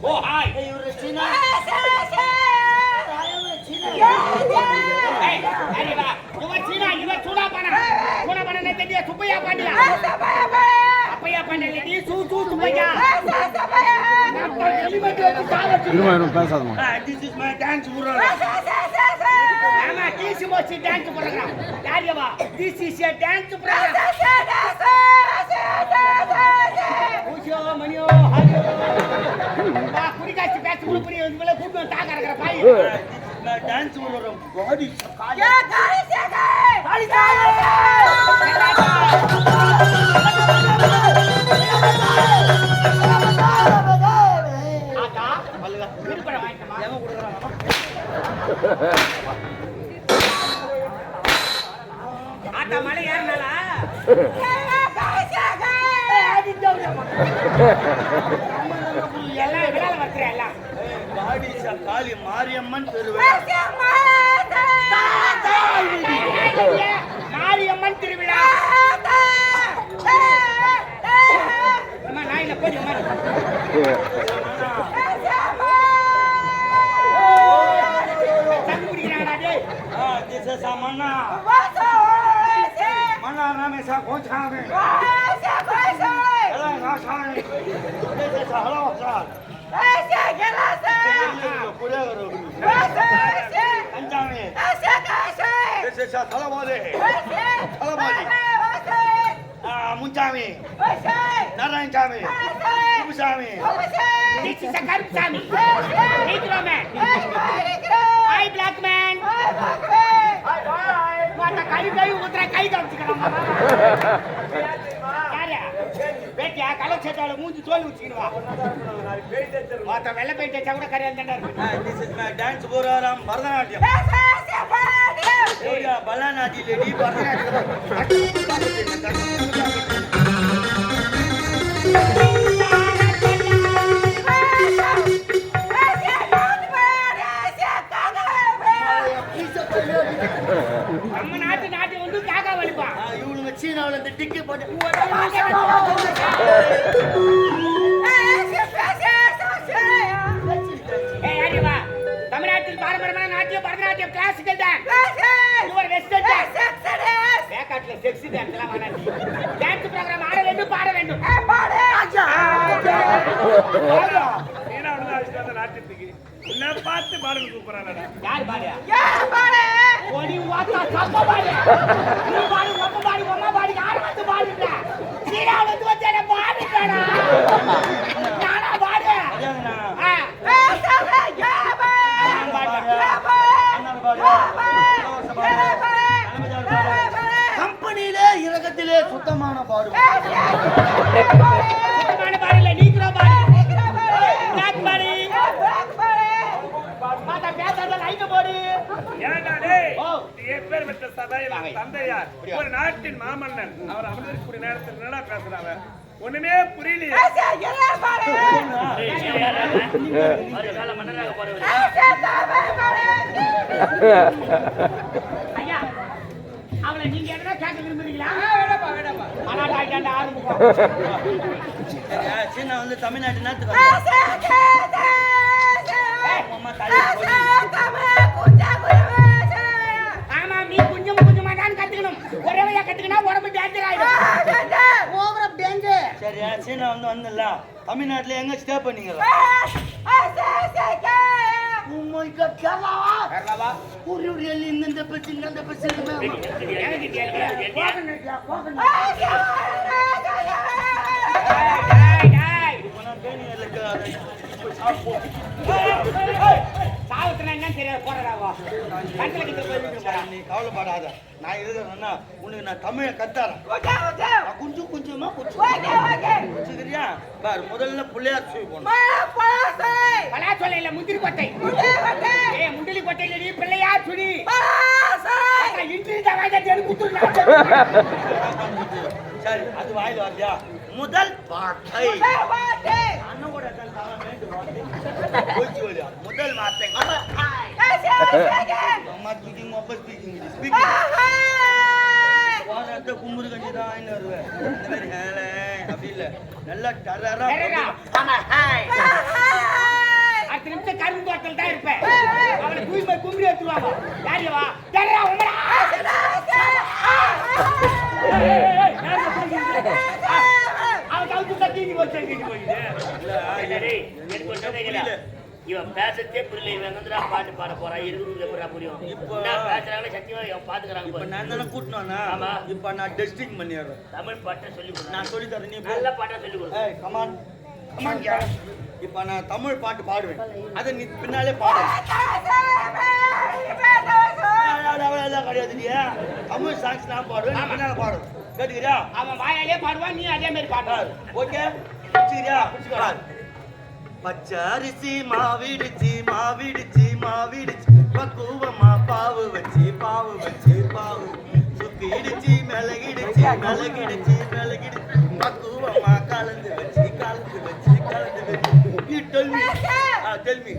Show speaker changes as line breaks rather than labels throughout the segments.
ஓ hi
இவரு சீனா
சுப்பையா பாண்டியா அப்பையா பாண்டியா நீ சூ சூ சுப்பையா
பேசாதமா
this is my dance program
ஆமா டிசி மோசி டான்ஸ் ப்ரோகிராம் யாரியவா this is a dance program ஓஷோ மணியோ ஹரியோ வா குடிகாசி பேச்சு குளுப்புரி இவளே கூட்டு தாக்க இருக்கற பாய்
மை டான்ஸ் ப்ரோகிராம் காடி
யா காடி சேகே காடி சேகே ஆட்டா மல்லுக விருப்பற வாங்கிட்டமா எங்க குடுக்குறாங்க ஆட்டா மலை ஏறனாலா காடி சேகே ஆடி டவுடமா எல்லாம் விளால வர்றே எல்லாம்
காடி காளி மாரியம்மன் திருவிழா
மாரியம்மன் திருவிழா அம்மா நாயில போடி அம்மா தண்ணி குடிக்கிறாங்கடா டேய்
திஸ் இஸ் மன்னா மன்னா ரமேஷா கோச்சாமே எல்லாம் நாசானே திஸ் இஸ் ஹலோ சார் பஞ்சாமி திஸ் இஸ் தலவாதி தலவாதி முஞ்சாமி Narayanasamy Kuppusamy
this is a Karuppusamy negro man hi black man மாட்ட கை உத்தர கை காமிச்சுக்கணும் யாரா பேட்டியா கலச்சட்டால மூஞ்சி தோல் உச்சிடுவா மாட்ட வெள்ளை பேட்டை கூட கரையால் தண்டா இருக்கு
this is my dance program Bharatanatyam ஓடியா பலாநாட்டி லேடி
நம்ம நாட்டு வந்து காக்கா வலிப்பான்
இவனுங்க சீனாவில் இந்த டிக்கி போட்டு
தமிழ்நாட்டில் பாரம்பரியமான நாட்டியம் Bharatanatyam classical dance your western dance பேக்காட்ல செக்ஸி டான்ஸ் எல்லாம் வேணாம் டான்ஸ் ப்ரோகிராம் ஆட வேண்டும் பாட வேண்டும் பாடு
நாட்டுக்கு என்ன பார்த்து பாடல் கூப்பிடுறானடா
யார் பாடியா ஓடி வாத்தா சப்ப பாடியா நீ பாடி ஒப்ப பாடி ஒம்மா பாடி யார் வந்து பாடுற சீரா வந்து வச்சேன பாடுறடா நானா பாடு
கம்பெனியிலே இறக்கத்திலே சுத்தமான பாடு
சுத்தமான பாடு இல்ல நீக்ரோ பாடு பிளாக் பாடு மாதா பேசாத லைட் போடு
ஏன்டா டேய் எப்பேர்பட்ட சபையில தந்தையார் ஒரு நாட்டின் மாமன்னன் அவர் அமர்ந்திருக்கக்கூடிய நேரத்தில் என்னடா பேசுறாங்க ஒண்ணுமே புரியலையே
ஐயா அவளை நீங்க என்ன கேட்க விரும்புறீங்களா ஆரம்பிக்கும்
சீனா வந்து தமிழ்நாட்டு நாட்டுக்கு
ஆமா நீ கொஞ்சம் கொஞ்சமா தான் கத்துக்கணும் ஒரே வழியா கத்துக்கினா உடம்பு டேஞ்சர் ஆயிடும் ஓவர் டேஞ்சர்
சரி சீனா வந்து வந்தல தமிழ்நாட்டுல எங்க ஸ்டே பண்ணீங்களா கேரளாவா ஊரில் இந்த பிரச்சனை அந்த பிரச்சனை நீ கவலைப்படாத நான் இருக்கிறேன்னா உனக்கு நான் தமிழை கத்தாரேன் கொஞ்சம் கொஞ்சமா குடிச்சுக்கிறியா பாரு முதல்ல பிள்ளையார் சொல்லி போனோம்
பலாச்சோலை இல்ல முந்திரி கொட்டை முந்திரி கொட்டையில நீ பிள்ளையா சுடி இட்லி தவாஜா
சரி அது வாயில வரலையா முதல் வார்த்தை அண்ணனோட முதல் வார்த்தை அம்மா ஸ்பீக்கிங் ஸ்பீக்கிங் சாப்பிட்ட கும்புறு கஞ்சி தான் இன்னும் வருவேன். இந்த மாதிரி ஹேலே அப்படி இல்லை, நல்லா டரரா
டரரா.
ஆமா ஹாய்
10 நிமிஷம் கரும்பு தோட்டத்தில் தான் இருப்பேன். அவனை தூய்மை கும்பி எடுத்துருவாங்க. யாரியவா டரரா உமரா அவன் கவுத்து தீனி போயிடுது. இவன் பேசத்தே புரியல. இவன் வந்து பாட்டு பாட போறான். இருக்கிறது எப்படா புரியும்? இப்போ பேசுறாங்களே சத்தியமா இவன் பாத்துக்கிறாங்க.
இப்போ நான் தானே கூட்டினானா?
ஆமா.
இப்போ நான் டெஸ்டிங் பண்ணிடுறேன்.
தமிழ் பாட்டை சொல்லி கொடு.
நான் சொல்லி தரேன், நீ
நல்ல பாட்டா சொல்லி கொடு.
ஏய் கமான் கமான் யா. இப்போ நான் தமிழ் பாட்டு பாடுவேன், அதை நீ பின்னாலே பாடு. அவ்வளோதான் கிடையாது. நீ தமிழ் சாங்ஸ் நான் பாடுவேன், நீ பின்னால பாடு. கேட்டுக்கிறியா?
அவன் வாயாலே பாடுவான், நீ அதே மாதிரி பாடுவார்.
ஓகே பிடிச்சிக்கிறியா? பிடிச்சிக்கலாம். பச்சை அரிசி மாவிடுச்சு மாவிடுச்சு மாவிடுச்சு, பக்குவமா பாவு வச்சு பாவு வச்சு பாவு சுத்திடுச்சு மிளகிடுச்சு மிளகிடுச்சு மிளகிடுச்சு, பக்குவமா கலந்து வச்சு கலந்து வச்சு கலந்து வச்சு. You tell me. Tell me.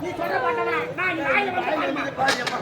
நீ சொல்ற பாட்டவா நான்
பாருமா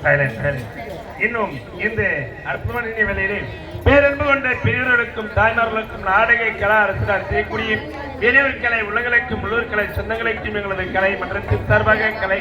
இன்னும் இந்த அற்புதமான வேலையிலே பேரன்பு கொண்ட பெரியவர்களுக்கும் தாய்மார்களுக்கும் நாடக கலா அரசு செய்யக்கூடிய பெரியவர் கலை உலகளுக்கும் உள்ளூர் கலை சொந்தங்களுக்கும் எங்களது கலை மன்றத்தின் சார்பாக கலை